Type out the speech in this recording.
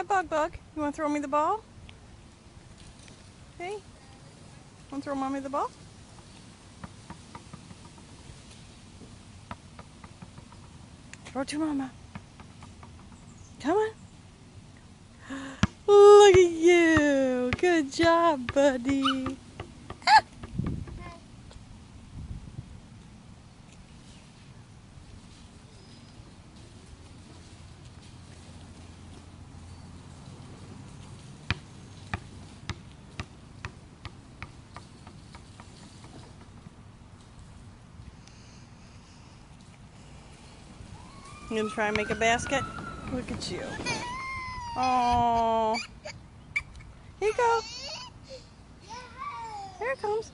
Bug Bug. You want to throw me the ball? Hey, want to throw Mommy the ball? Throw it to Mama. Come on. Look at you. Good job, buddy. You gonna try and make a basket? Look at you. Oh, here you go. Here it comes.